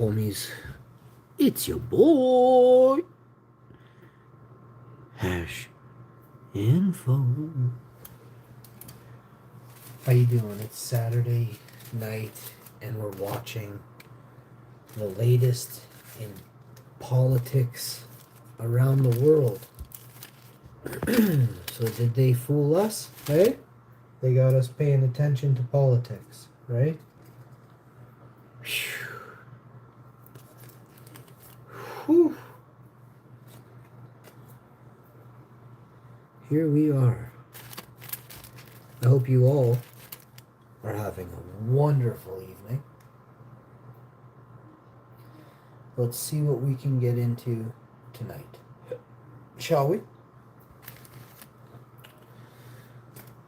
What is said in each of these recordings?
Homies, it's your boy, Hash Info. How you doing? It's Saturday night, and we're watching the latest in politics around the world. So did they fool us? Hey? They got us paying attention to politics, right? Whew. Here we are. I hope you all are having a wonderful evening. Let's see what we can get into tonight. Shall we?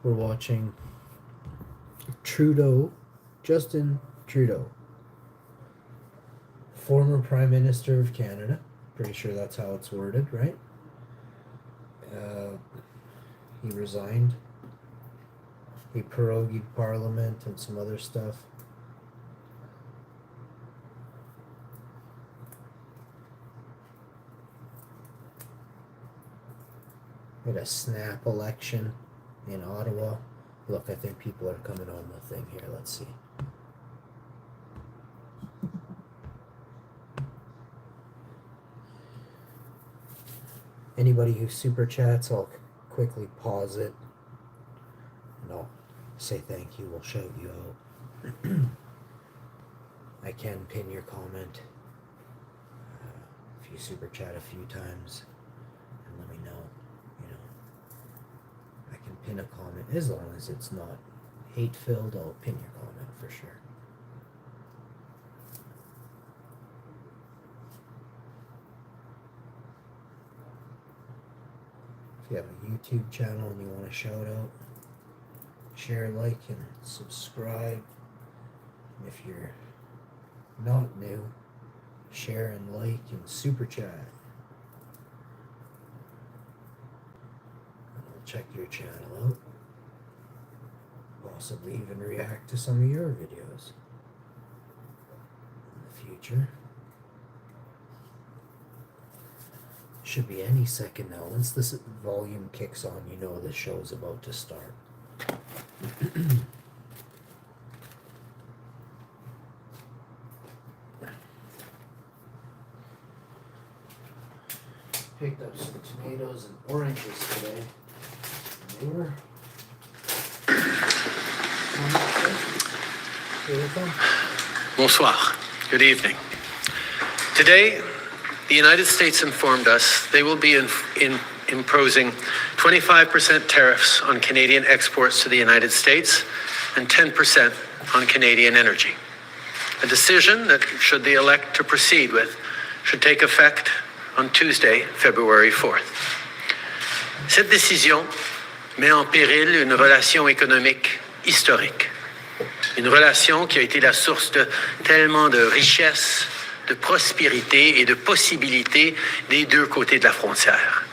We're watching Justin Trudeau, former Prime Minister of Canada. Pretty sure that's how it's worded, right? He resigned. He prorogued Parliament and some other stuff. We had a snap election in Ottawa. Look, I think people are coming on the thing here. Let's see. Anybody who super chats, I'll quickly pause it and I'll say thank you. We'll shout you out. I can pin your comment if you super chat a few times and let me know. I can pin a comment as long as it's not hate-filled. I'll pin your comment for sure. If you have a YouTube channel and you want to shout out, share, like, and subscribe. And if you're not new, share and like and super chat. Check your channel out. Possibly even react to some of your videos in the future. Should be any second now. Once this volume kicks on, you know the show's about to start. Picked up some tomatoes and oranges today. Bonsoir. Good evening. Today, the United States informed us they will be imposing 25% tariffs on Canadian exports to the United States and 10% on Canadian energy. A decision that, should they elect to proceed with, should take effect on Tuesday, February 4th. Cette décision met en péril une relation économique historique. Une relation qui a été la source de tellement de richesses, de prospérité et de possibilités des deux côtés de la frontière.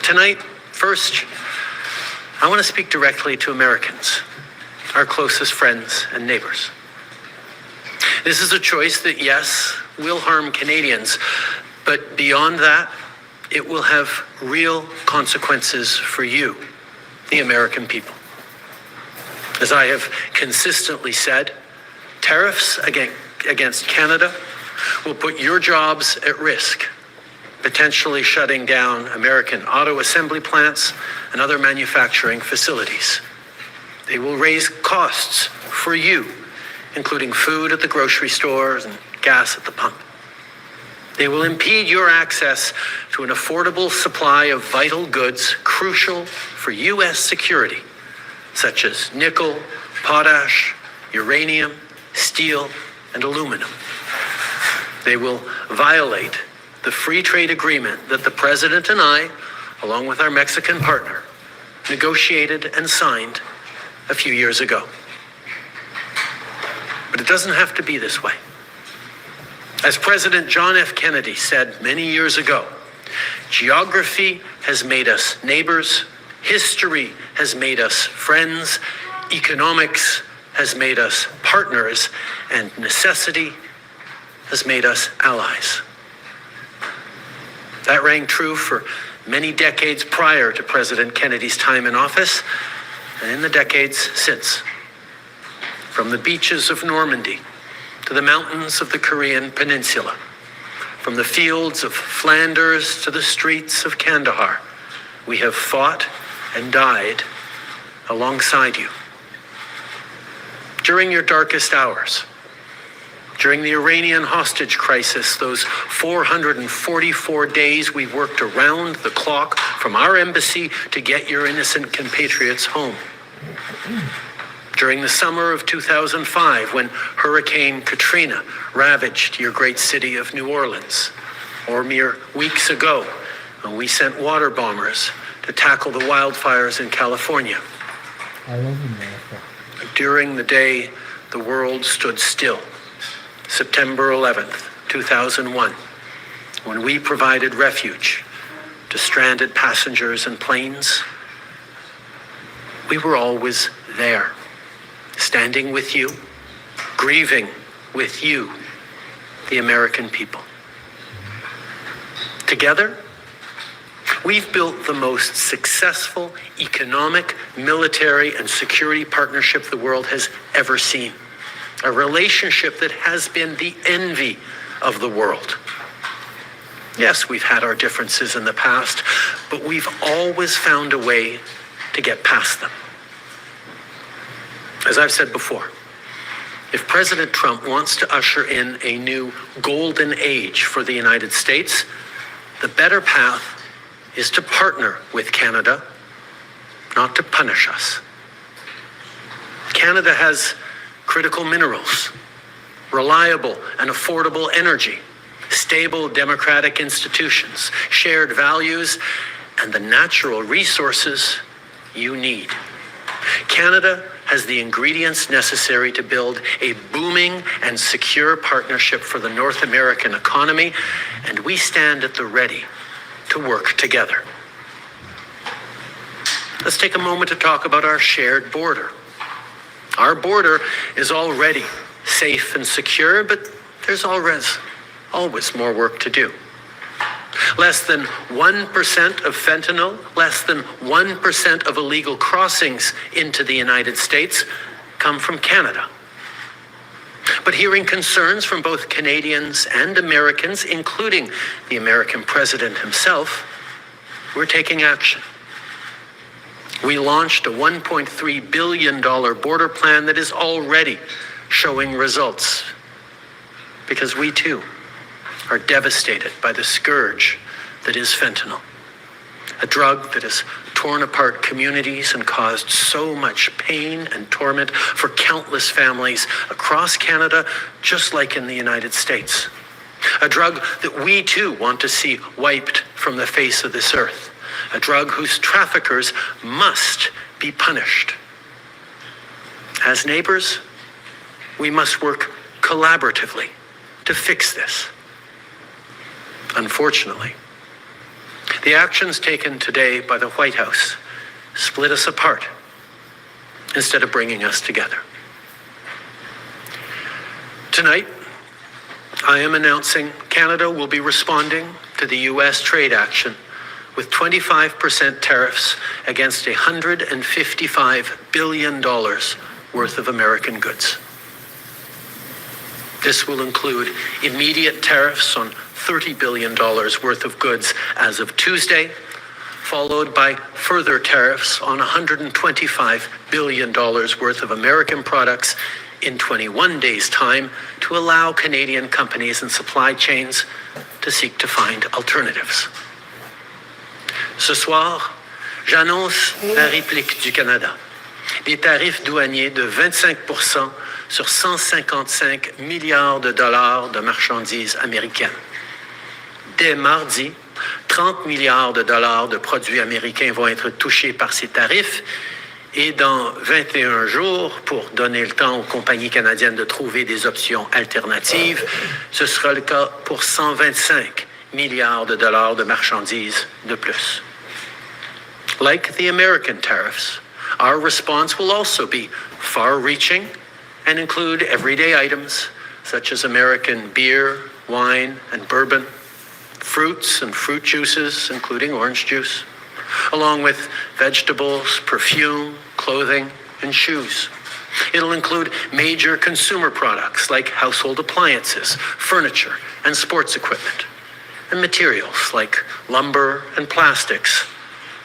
Tonight, first, I want to speak directly to Americans, our closest friends and neighbors. This is a choice that, yes, will harm Canadians, but beyond that, it will have real consequences for you, the American people. As I have consistently said, tariffs against Canada will put your jobs at risk, potentially shutting down American auto assembly plants and other manufacturing facilities. They will raise costs for you, including food at the grocery stores and gas at the pump. They will impede your access to an affordable supply of vital goods crucial for U.S. security, such as nickel, potash, uranium, steel, and aluminum. They will violate the free trade agreement that the President and I, along with our Mexican partner, negotiated and signed a few years ago. But it doesn't have to be this way. As President John F. Kennedy said many years ago, geography has made us neighbors, history has made us friends, economics has made us partners, and necessity has made us allies. That rang true for many decades prior to President Kennedy's time in office and in the decades since. From the beaches of Normandy to the mountains of the Korean Peninsula, from the fields of Flanders to the streets of Kandahar, we have fought and died alongside you. During your darkest hours, during the Iranian hostage crisis, those 444 days we worked around the clock from our embassy to get your innocent compatriots home. During the summer of 2005, when Hurricane Katrina ravaged your great city of New Orleans, or mere weeks ago, when we sent water bombers to tackle the wildfires in California. I love America. During the day the world stood still, September 11th, 2001, when we provided refuge to stranded passengers and planes, we were always there, standing with you, grieving with you, the American people. Together, we've built the most successful economic, military, and security partnership the world has ever seen. A relationship that has been the envy of the world. Yes, we've had our differences in the past, but we've always found a way to get past them. As I've said before, if President Trump wants to usher in a new golden age for the United States, the better path is to partner with Canada, not to punish us. Canada has critical minerals, reliable and affordable energy, stable democratic institutions, shared values, and the natural resources you need. Canada has the ingredients necessary to build a booming and secure partnership for the North American economy, and we stand at the ready to work together. Let's take a moment to talk about our shared border. Our border is already safe and secure, but there's always more work to do. Less than 1% of fentanyl, less than 1% of illegal crossings into the United States come from Canada. But hearing concerns from both Canadians and Americans, including the American president himself, we're taking action. We launched a $1.3 billion border plan that is already showing results, because we too are devastated by the scourge that is fentanyl, a drug that has torn apart communities and caused so much pain and torment for countless families across Canada, just like in the United States. A drug that we too want to see wiped from the face of this earth. A drug whose traffickers must be punished. As neighbors, we must work collaboratively to fix this. Unfortunately, the actions taken today by the White House split us apart instead of bringing us together. Tonight, I am announcing Canada will be responding to the U.S. trade action with 25% tariffs against $155 billion worth of American goods. This will include immediate tariffs on $30 billion worth of goods as of Tuesday, followed by further tariffs on $125 billion worth of American products in 21 days' time to allow Canadian companies and supply chains to seek to find alternatives. Ce soir, j'annonce la réplique du Canada. Des tarifs douaniers de 25% sur 155 milliards de dollars de marchandises américaines. Dès mardi, 30 milliards de dollars de produits américains vont être touchés par ces tarifs et dans 21 jours, pour donner le temps aux compagnies canadiennes de trouver des options alternatives, ce sera le cas pour 125 milliards de dollars de marchandises de plus. Like the American tariffs, our response will also be far-reaching and include everyday items such as American beer, wine, and bourbon, fruits and fruit juices, including orange juice, along with vegetables, perfume, clothing, and shoes. It'll include major consumer products like household appliances, furniture, and sports equipment, and materials like lumber and plastics,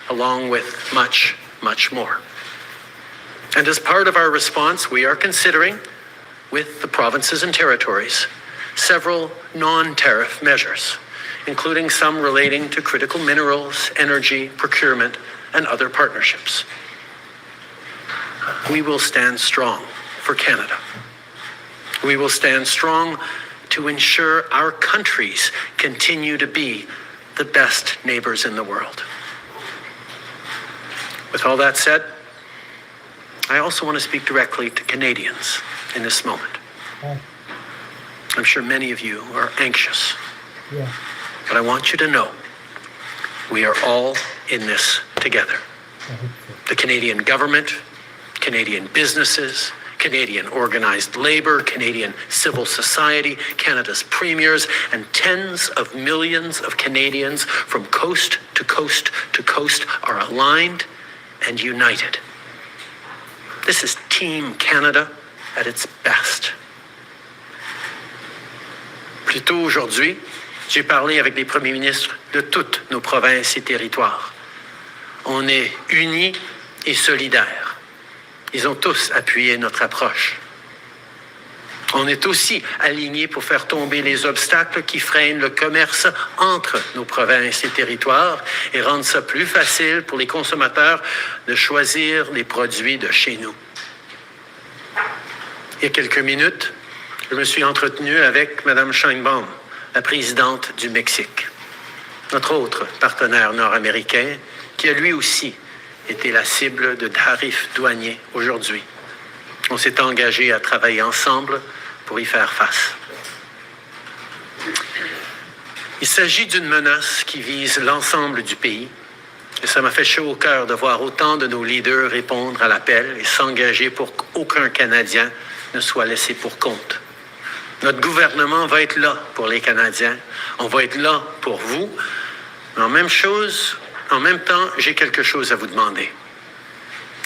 along with much, much more. And as part of our response, we are considering, with the provinces and territories, several non-tariff measures, including some relating to critical minerals, energy, procurement, and other partnerships. We will stand strong for Canada. We will stand strong to ensure our countries continue to be the best neighbors in the world. With all that said, I also want to speak directly to Canadians in this moment. I'm sure many of you are anxious, but I want you to know we are all in this together. The Canadian government, Canadian businesses, Canadian organized labor, Canadian civil society, Canada's premiers, and tens of millions of Canadians from coast to coast to coast are aligned and united. This is Team Canada at its best. Plus tôt aujourd'hui, j'ai parlé avec les premiers ministres de toutes nos provinces et territoires. On est unis et solidaires. Ils ont tous appuyé notre approche. On est aussi alignés pour faire tomber les obstacles qui freinent le commerce entre nos provinces et territoires et rendre ça plus facile pour les consommateurs de choisir les produits de chez nous. Il y a quelques minutes, je me suis entretenu avec Mme Sheinbaum, la présidente du Mexique, notre autre partenaire nord-américain, qui a lui aussi été la cible de tarifs douaniers aujourd'hui. On s'est engagé à travailler ensemble pour y faire face. Il s'agit d'une menace qui vise l'ensemble du pays, et ça m'a fait chaud au cœur de voir autant de nos leaders répondre à l'appel et s'engager pour qu'aucun Canadien ne soit laissé pour compte. Notre gouvernement va être là pour les Canadiens. On va être là pour vous. Mais en même temps, j'ai quelque chose à vous demander.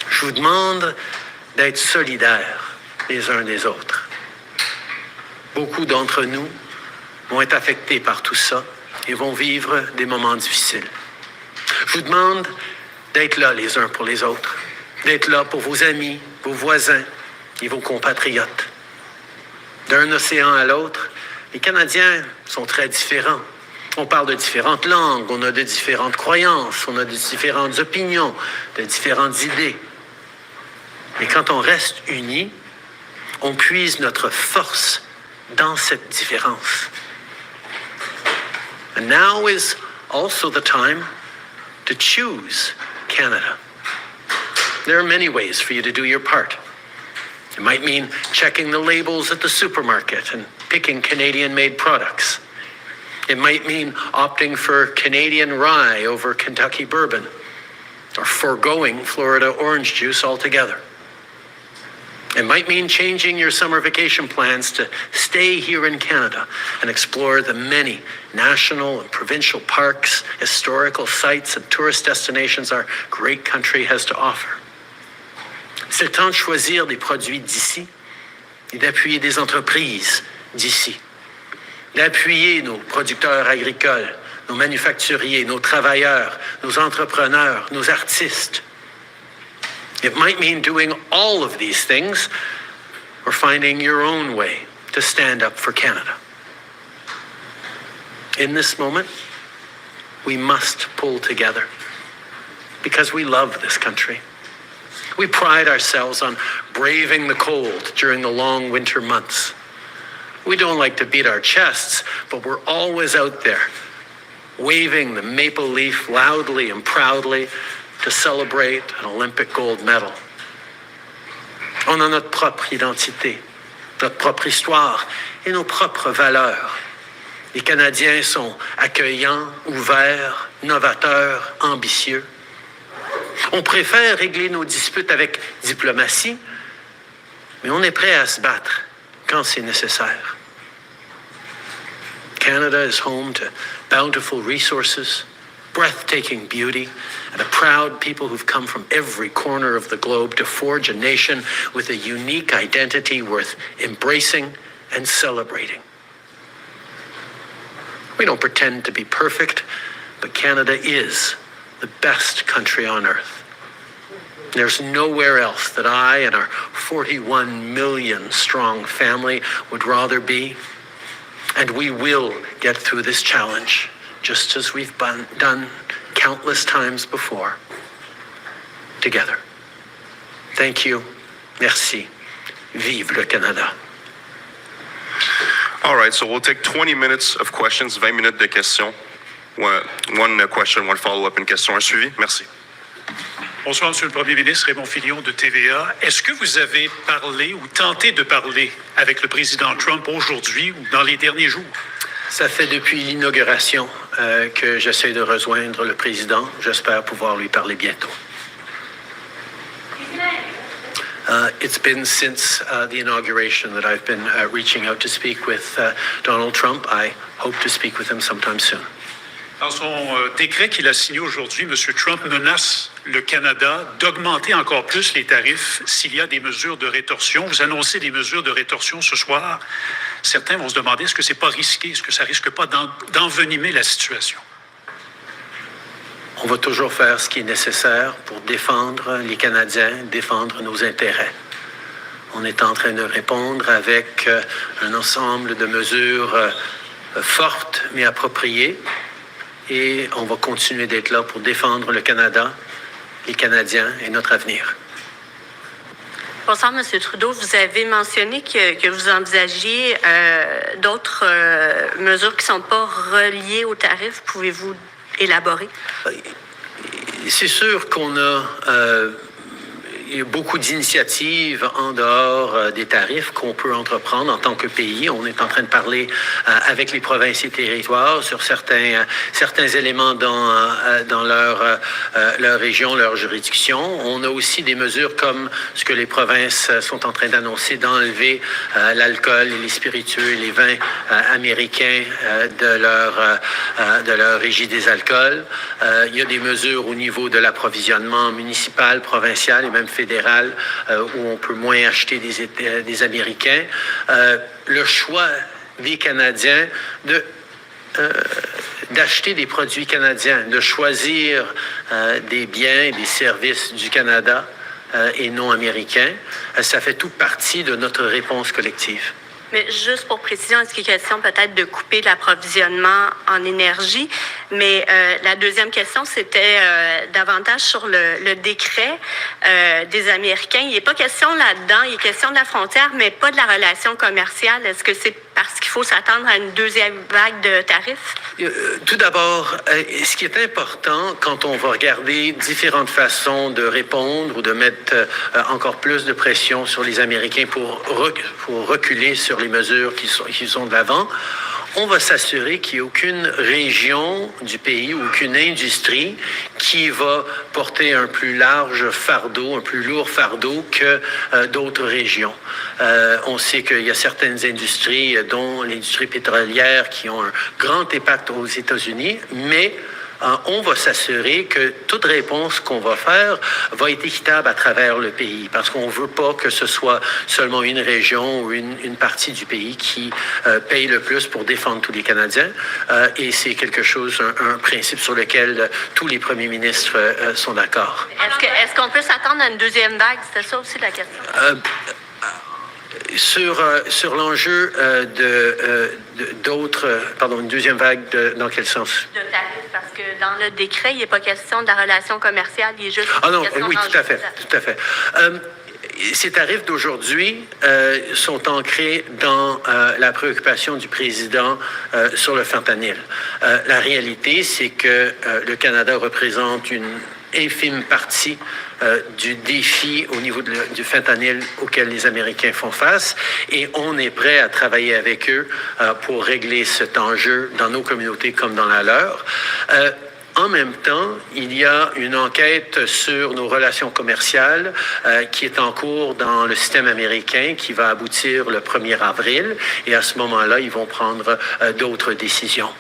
Je vous demande d'être solidaires les uns des autres. Beaucoup d'entre nous vont être affectés par tout ça et vont vivre des moments difficiles. Je vous demande d'être là les uns pour les autres, d'être là pour vos amis, vos voisins et vos compatriotes. D'un océan à l'autre, les Canadiens sont très différents. On parle de différentes langues, on a de différentes croyances, on a de différentes opinions, de différentes idées. Mais quand on reste unis, on puise notre force dans cette différence. And now is also the time to choose Canada. There are many ways for you to do your part. It might mean checking the labels at the supermarket and picking Canadian-made products. It might mean opting for Canadian rye over Kentucky bourbon, or foregoing Florida orange juice altogether. It might mean changing your summer vacation plans to stay here in Canada and explore the many national and provincial parks, historical sites, and tourist destinations our great country has to offer. C'est le temps de choisir des produits d'ici et d'appuyer des entreprises d'ici. D'appuyer nos producteurs agricoles, nos manufacturiers, nos travailleurs, nos entrepreneurs, nos artistes. It might mean doing all of these things or finding your own way to stand up for Canada. In this moment, we must pull together because we love this country. We pride ourselves on braving the cold during the long winter months. We don't like to beat our chests, but we're always out there, waving the maple leaf loudly and proudly to celebrate an Olympic gold medal. On a notre propre identité, notre propre histoire et nos propres valeurs. Les Canadiens sont accueillants, ouverts, novateurs, ambitieux. On préfère régler nos disputes avec diplomatie, mais on est prêt à se battre quand c'est nécessaire. Canada is home to bountiful resources, breathtaking beauty, and a proud people who've come from every corner of the globe to forge a nation with a unique identity worth embracing and celebrating. We don't pretend to be perfect, but Canada is the best country on earth. There's nowhere else that I and our 41 million strong family would rather be. And we will get through this challenge, just as we've done countless times before, together. Thank you. Merci. Vive le Canada. All right, so we'll take 20 minutes of questions, 20 minutes de questions. One question, one follow-up, une question, un suivi. Merci. Bonsoir, Monsieur le Premier ministre, Raymond Filion de TVA. Est-ce que vous avez parlé ou tenté de parler avec le président Trump aujourd'hui ou dans les derniers jours? Ça fait depuis l'inauguration que j'essaie de rejoindre le président. J'espère pouvoir lui parler bientôt. It's been since the inauguration that I've been reaching out to speak with Donald Trump. I hope to speak with him sometime soon. Dans son décret qu'il a signé aujourd'hui, M. Trump menace le Canada d'augmenter encore plus les tarifs s'il y a des mesures de rétorsion. Vous annoncez des mesures de rétorsion ce soir. Certains vont se demander, est-ce que c'est pas risqué? Est-ce que ça risque pas d'envenimer la situation? On va toujours faire ce qui est nécessaire pour défendre les Canadiens, défendre nos intérêts. On est en train de répondre avec un ensemble de mesures fortes mais appropriées. Et on va continuer d'être là pour défendre le Canada, les Canadiens et notre avenir. Bonsoir, M. Trudeau. Vous avez mentionné que vous envisagiez d'autres mesures qui ne sont pas reliées aux tarifs. Pouvez-vous élaborer? C'est sûr qu'on a il y a beaucoup d'initiatives en dehors des tarifs qu'on peut entreprendre en tant que pays. On est en train de parler avec les provinces et territoires sur certains éléments dans leur région, leur juridiction. On a aussi des mesures comme ce que les provinces sont en train d'annoncer, d'enlever l'alcool et les spiritueux et les vins américains de leur régie des alcools. Il y a des mesures au niveau de l'approvisionnement municipal, provincial et même fédéral où on peut moins acheter des Américains. Le choix des Canadiens d'acheter des produits canadiens, de choisir des biens et des services du Canada et non américains, ça fait toute partie de notre réponse collective. Mais juste pour précision, est-ce qu'il est question peut-être de couper l'approvisionnement en énergie? Mais la deuxième question, c'était davantage sur le décret des Américains. Il n'est pas question là-dedans, il est question de la frontière, mais pas de la relation commerciale. Est-ce que c'est parce qu'il faut s'attendre à une deuxième vague de tarifs? Tout d'abord, ce qui est important quand on va regarder différentes façons de répondre ou de mettre encore plus de pression sur les Américains pour reculer sur les mesures qui sont de l'avant, on va s'assurer qu'il n'y ait aucune région du pays, aucune industrie qui va porter un plus large fardeau, un plus lourd fardeau que d'autres régions. On sait qu'il y a certaines industries, dont l'industrie pétrolière, qui ont un grand impact aux États-Unis, mais on va s'assurer que toute réponse qu'on va faire va être équitable à travers le pays, parce qu'on ne veut pas que ce soit seulement une région ou une partie du pays qui paye le plus pour défendre tous les Canadiens. Et c'est quelque chose, un principe sur lequel tous les premiers ministres sont d'accord. Est-ce qu'on peut s'attendre à une deuxième vague? C'était ça aussi la question. Sur l'enjeu une deuxième vague, dans quel sens? De tarifs, parce que dans le décret, il n'est pas question de la relation commerciale, il est juste question oui, tout à fait. Ces tarifs d'aujourd'hui sont ancrés dans la préoccupation du président sur le fentanyl. La réalité, c'est que le Canada représente une infime partie du défi au niveau du fentanyl auquel les Américains font face, et on est prêt à travailler avec eux pour régler cet enjeu dans nos communautés comme dans la leur. En même temps, il y a une enquête sur nos relations commerciales qui est en cours dans le système américain qui va aboutir le 1er avril et à ce moment-là, ils vont prendre d'autres décisions.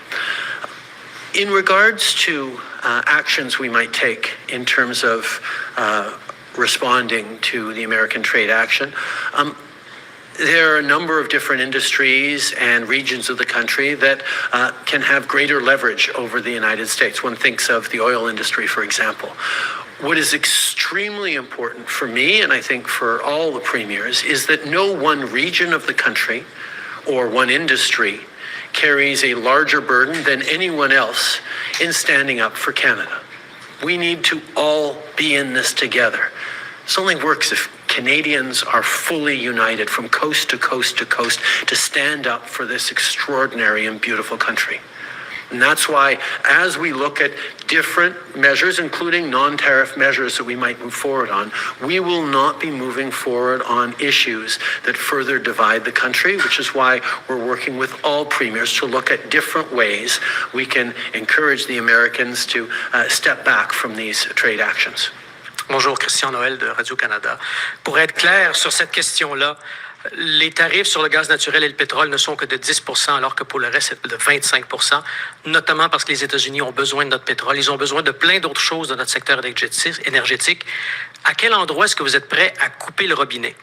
In regards to actions we might take in terms of responding to the American trade action, there are a number of different industries and regions of the country that can have greater leverage over the United States. One thinks of the oil industry, for example. What is extremely important for me, and I think for all the premiers, is that no one region of the country or one industry carries a larger burden than anyone else in standing up for Canada. We need to all be in this together. This only works if Canadians are fully united from coast to coast to coast to stand up for this extraordinary and beautiful country. And that's why, as we look at different measures, including non-tariff measures that we might move forward on, we will not be moving forward on issues that further divide the country, which is why we're working with all premiers to look at different ways we can encourage the Americans to step back from these trade actions. Bonjour, Christian Noël de Radio-Canada. Pour être clair sur cette question-là, les tarifs sur le gaz naturel et le pétrole ne sont que de 10 % alors que pour le reste, c'est de 25 %, notamment parce que les États-Unis ont besoin de notre pétrole. Ils ont besoin de plein d'autres choses dans notre secteur énergétique. À quel endroit est-ce que vous êtes prêt à couper le robinet?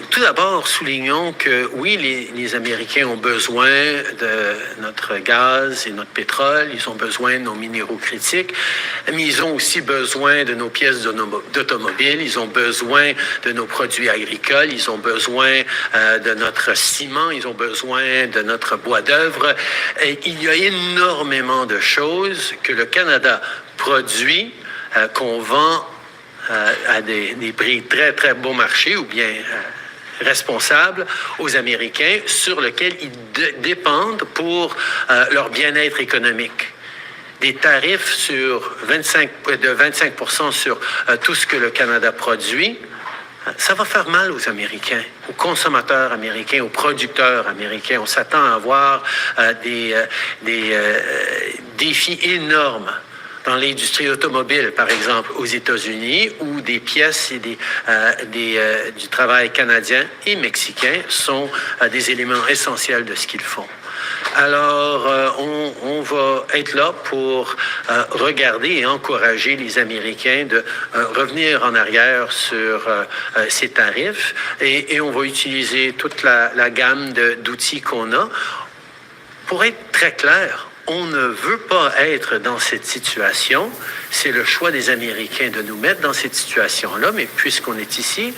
Tout d'abord, soulignons que oui, les Américains ont besoin de notre gaz et notre pétrole, ils ont besoin de nos minéraux critiques, mais ils ont aussi besoin de nos pièces d'automobile, ils ont besoin de nos produits agricoles, ils ont besoin de notre ciment, ils ont besoin de notre bois d'œuvre. Il y a énormément de choses que le Canada produit, qu'on vend à des prix très, très bon marché ou bien responsables aux Américains sur lesquels ils dépendent pour leur bien-être économique. Des tarifs de 25 % sur tout ce que le Canada produit, ça va faire mal aux Américains, aux consommateurs américains, aux producteurs américains. On s'attend à avoir des défis énormes dans l'industrie automobile, par exemple, aux États-Unis, où des pièces et du travail canadien et mexicain sont des éléments essentiels de ce qu'ils font. Alors, on va être là pour regarder et encourager les Américains de revenir en arrière sur ces tarifs et on va utiliser toute la gamme d'outils qu'on a. Pour être très clair, on ne veut pas être dans cette situation. C'est le choix des Américains de nous mettre dans cette situation-là, mais puisqu'on est ici,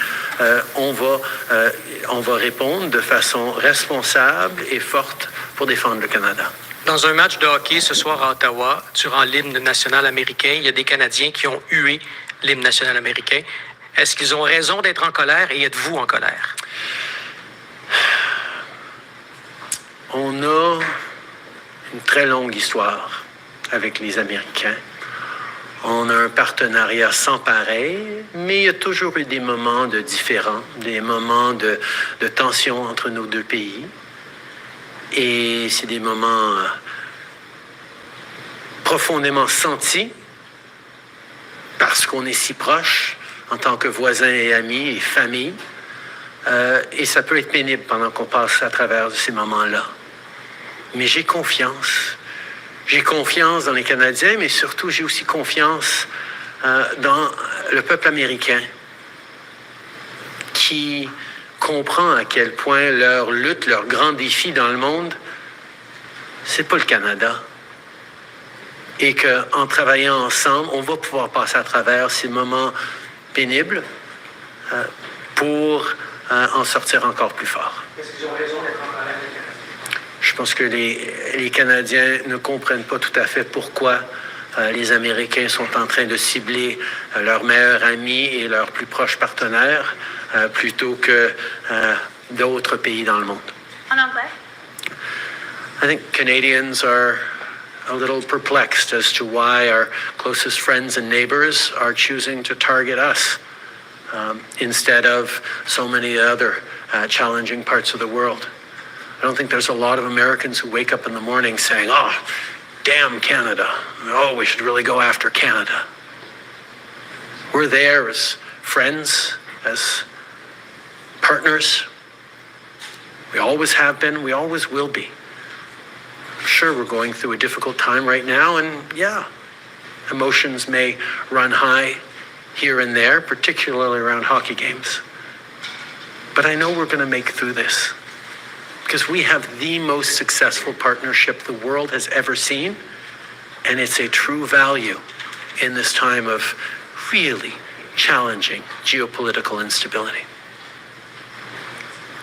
on va répondre de façon responsable et forte pour défendre le Canada. Dans un match de hockey ce soir à Ottawa, durant l'hymne national américain, il y a des Canadiens qui ont hué l'hymne national américain. Est-ce qu'ils ont raison d'être en colère et êtes-vous en colère? On a une très longue histoire avec les Américains. On a un partenariat sans pareil, mais il y a toujours eu des moments de différends, des moments de tension entre nos deux pays. Et c'est des moments profondément sentis parce qu'on est si proches en tant que voisins et amis et famille. Et ça peut être pénible pendant qu'on passe à travers ces moments-là. Mais j'ai confiance. J'ai confiance dans les Canadiens, mais surtout, j'ai aussi confiance dans le peuple américain qui comprend à quel point leur lutte, leur grand défi dans le monde, c'est pas le Canada. Et qu'en travaillant ensemble, on va pouvoir passer à travers ces moments pénibles pour en sortir encore plus fort. Est-ce qu'ils ont raison d'être en colère? Je pense que les Canadiens ne comprennent pas tout à fait pourquoi les Américains sont en train de cibler leurs meilleurs amis et leurs plus proches partenaires plutôt que d'autres pays dans le monde. En anglais? I think Canadians are a little perplexed as to why our closest friends and neighbors are choosing to target us instead of so many other challenging parts of the world. I don't think there's a lot of Americans who wake up in the morning saying, damn Canada. Oh, we should really go after Canada. We're there as friends, as partners. We always have been, we always will be. Sure, we're going through a difficult time right now, and yeah, emotions may run high here and there, particularly around hockey games. But I know we're going to make it through this because we have the most successful partnership the world has ever seen, and it's a true value in this time of really challenging geopolitical instability.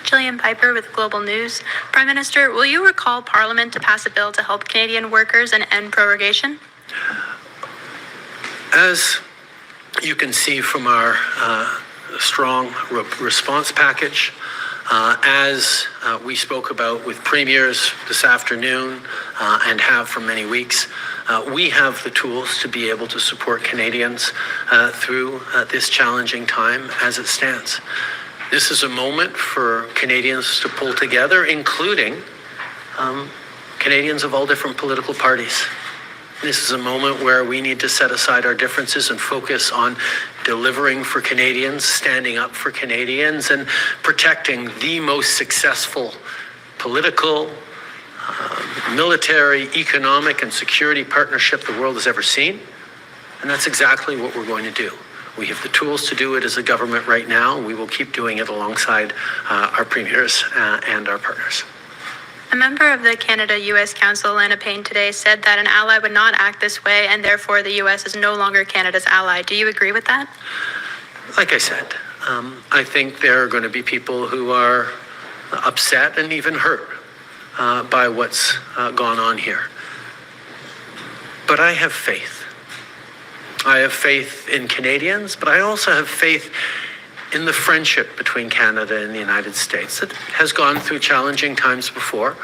Gillian Piper with Global News. Prime Minister, will you recall Parliament to pass a bill to help Canadian workers and end prorogation? As you can see from our strong response package, as we spoke about with premiers this afternoon and have for many weeks, we have the tools to be able to support Canadians through this challenging time as it stands. This is a moment for Canadians to pull together, including Canadians of all different political parties. This is a moment where we need to set aside our differences and focus on delivering for Canadians, standing up for Canadians, and protecting the most successful political, military, economic, and security partnership the world has ever seen. And that's exactly what we're going to do. We have the tools to do it as a government right now. We will keep doing it alongside our premiers and our partners. A member of the Canada-U.S. Council, Lana Payne, today said that an ally would not act this way and therefore the U.S. is no longer Canada's ally. Do you agree with that? Like I said, I think there are going to be people who are upset and even hurt by what's gone on here. But I have faith. I have faith in Canadians, but I also have faith in the friendship between Canada and the United States that has gone through challenging times before,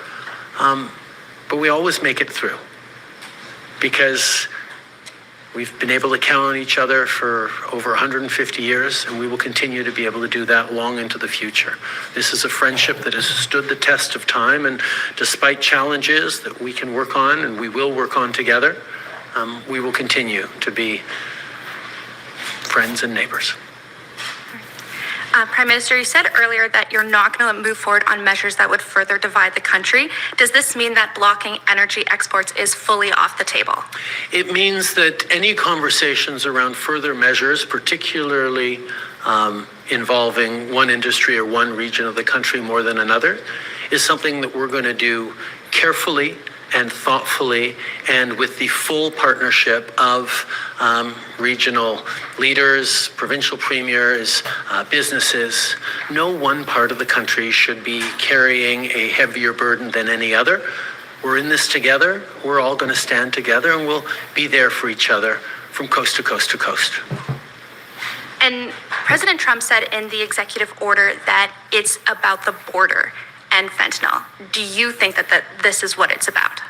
but we always make it through because we've been able to count on each other for over 150 years, and we will continue to be able to do that long into the future. This is a friendship that has stood the test of time, and despite challenges that we can work on and we will work on together, we will continue to be friends and neighbors. Prime Minister, you said earlier that you're not going to move forward on measures that would further divide the country. Does this mean that blocking energy exports is fully off the table? It means that any conversations around further measures, particularly involving one industry or one region of the country more than another, is something that we're going to do carefully and thoughtfully and with the full partnership of regional leaders, provincial premiers, businesses. No one part of the country should be carrying a heavier burden than any other. We're in this together. We're all going to stand together, and we'll be there for each other from coast to coast to coast. And President Trump said in the executive order that it's about the border and fentanyl. Do you think that this is what it's about?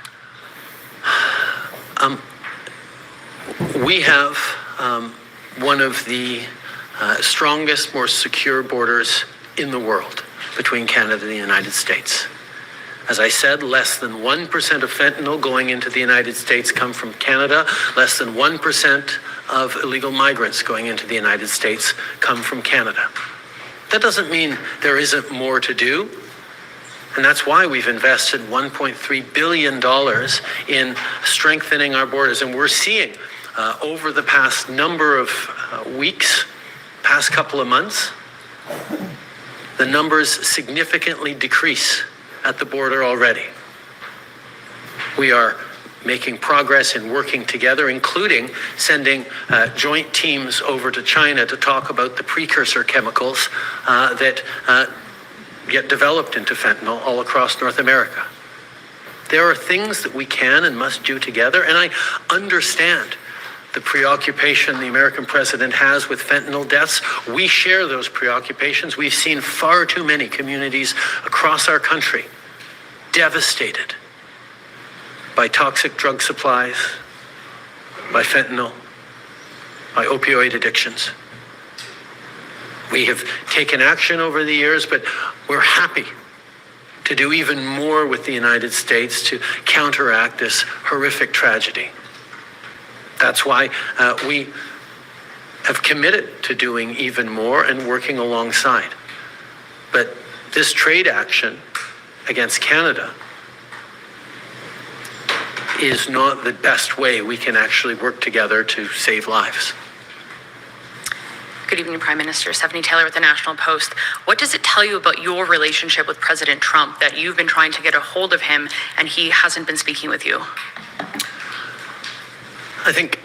We have one of the strongest, more secure borders in the world between Canada and the United States. As I said, less than 1% of fentanyl going into the United States come from Canada. Less than 1% of illegal migrants going into the United States come from Canada. That doesn't mean there isn't more to do. And that's why we've invested $1.3 billion in strengthening our borders. And we're seeing over the past number of weeks, past couple of months, the numbers significantly decrease at the border already. We are making progress in working together, including sending joint teams over to China to talk about the precursor chemicals that get developed into fentanyl all across North America. There are things that we can and must do together, and I understand the preoccupation the American president has with fentanyl deaths. We share those preoccupations. We've seen far too many communities across our country devastated by toxic drug supplies, by fentanyl, by opioid addictions. We have taken action over the years, but we're happy to do even more with the United States to counteract this horrific tragedy. That's why we have committed to doing even more and working alongside. But this trade action against Canada is not the best way we can actually work together to save lives. Good evening, Prime Minister. Stephanie Taylor with the National Post. What does it tell you about your relationship with President Trump that you've been trying to get a hold of him and he hasn't been speaking with you? I think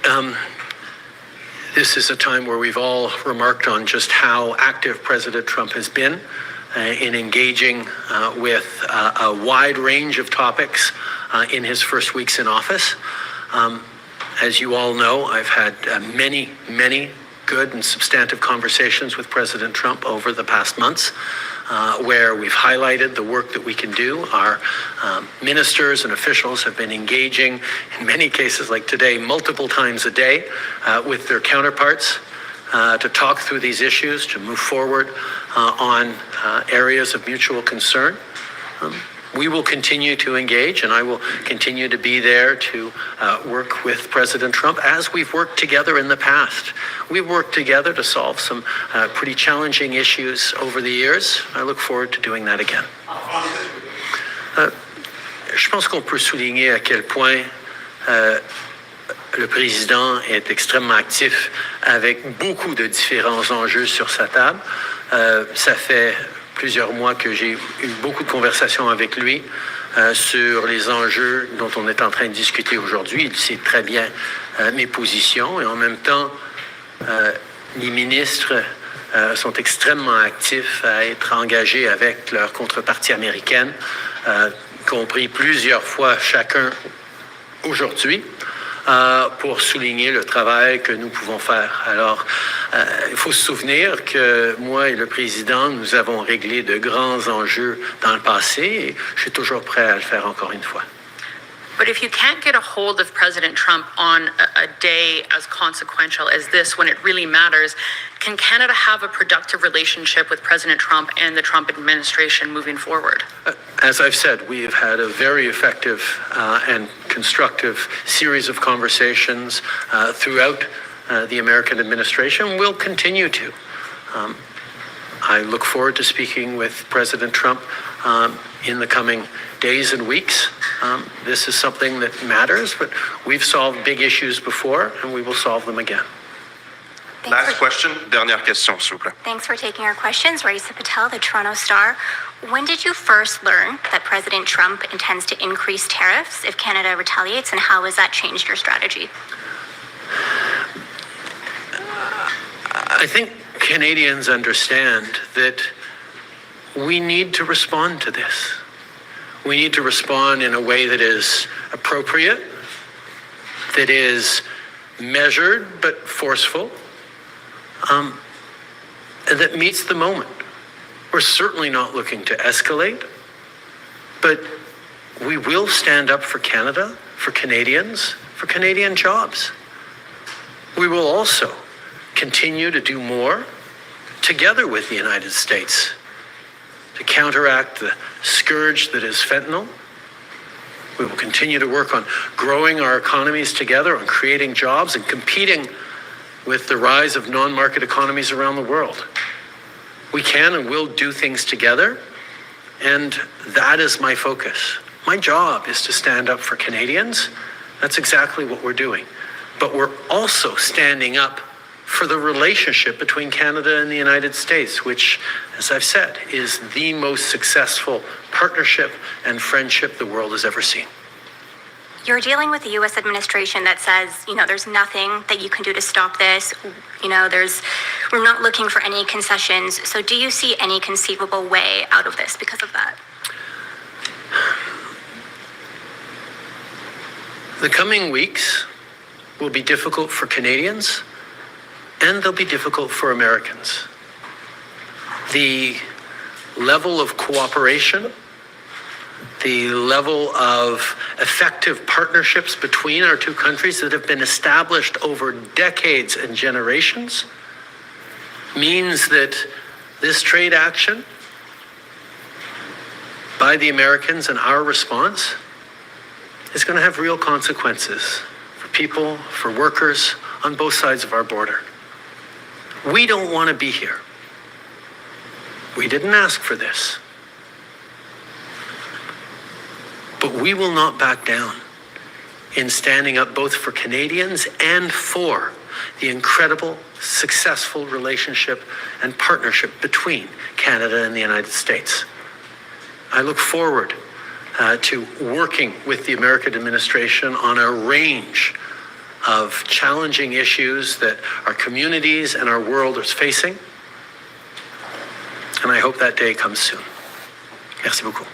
this is a time where we've all remarked on just how active President Trump has been in engaging with a wide range of topics in his first weeks in office. As you all know, I've had many good and substantive conversations with President Trump over the past months, where we've highlighted the work that we can do. Our ministers and officials have been engaging, in many cases like today, multiple times a day with their counterparts to talk through these issues, to move forward on areas of mutual concern. We will continue to engage, and I will continue to be there to work with President Trump as we've worked together in the past. We've worked together to solve some pretty challenging issues over the years. I look forward to doing that again. Je pense qu'on peut souligner à quel point le président est extrêmement actif avec beaucoup de différents enjeux sur sa table. Ça fait plusieurs mois que j'ai eu beaucoup de conversations avec lui sur les enjeux dont on est en train de discuter aujourd'hui. Il sait très bien mes positions et en même temps, les ministres sont extrêmement actifs à être engagés avec leur contrepartie américaine, compris plusieurs fois chacun aujourd'hui, pour souligner le travail que nous pouvons faire. Alors, il faut se souvenir que moi et le président, nous avons réglé de grands enjeux dans le passé et je suis toujours prêt à le faire encore une fois. But if you can't get a hold of President Trump on a day as consequential as this, when it really matters, can Canada have a productive relationship with President Trump and the Trump administration moving forward? As I've said, we have had a very effective and constructive series of conversations throughout the American administration. We'll continue to. I look forward to speaking with President Trump in the coming days and weeks. This is something that matters, but we've solved big issues before, and we will solve them again. Last question, dernière question, s'il vous plaît. Thanks for taking our questions. Raisa Patel, the Toronto Star. When did you first learn that President Trump intends to increase tariffs if Canada retaliates, and how has that changed your strategy? I think Canadians understand that we need to respond to this. We need to respond in a way that is appropriate, that is measured but forceful, and that meets the moment. We're certainly not looking to escalate, but we will stand up for Canada, for Canadians, for Canadian jobs. We will also continue to do more together with the United States to counteract the scourge that is fentanyl. We will continue to work on growing our economies together, on creating jobs and competing with the rise of non-market economies around the world. We can and will do things together, and that is my focus. My job is to stand up for Canadians. That's exactly what we're doing. But we're also standing up for the relationship between Canada and the United States, which, as I've said, is the most successful partnership and friendship the world has ever seen. You're dealing with the U.S. administration that says, there's nothing that you can do to stop this. We're not looking for any concessions. So do you see any conceivable way out of this because of that? The coming weeks will be difficult for Canadians, and they'll be difficult for Americans. The level of cooperation, the level of effective partnerships between our two countries that have been established over decades and generations means that this trade action by the Americans and our response is going to have real consequences for people, for workers on both sides of our border. We don't want to be here. We didn't ask for this. But we will not back down in standing up both for Canadians and for the incredible, successful relationship and partnership between Canada and the United States. I look forward to working with the American administration on a range of challenging issues that our communities and our world are facing. And I hope that day comes soon. Merci beaucoup.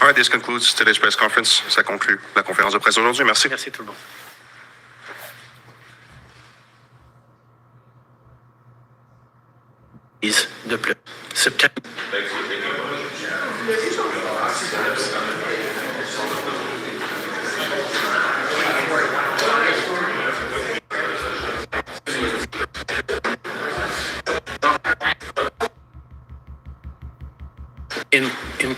All right, this concludes today's press conference. Ça conclut la conférence de presse aujourd'hui. Merci. Merci tout le monde. De plus. Septembre. In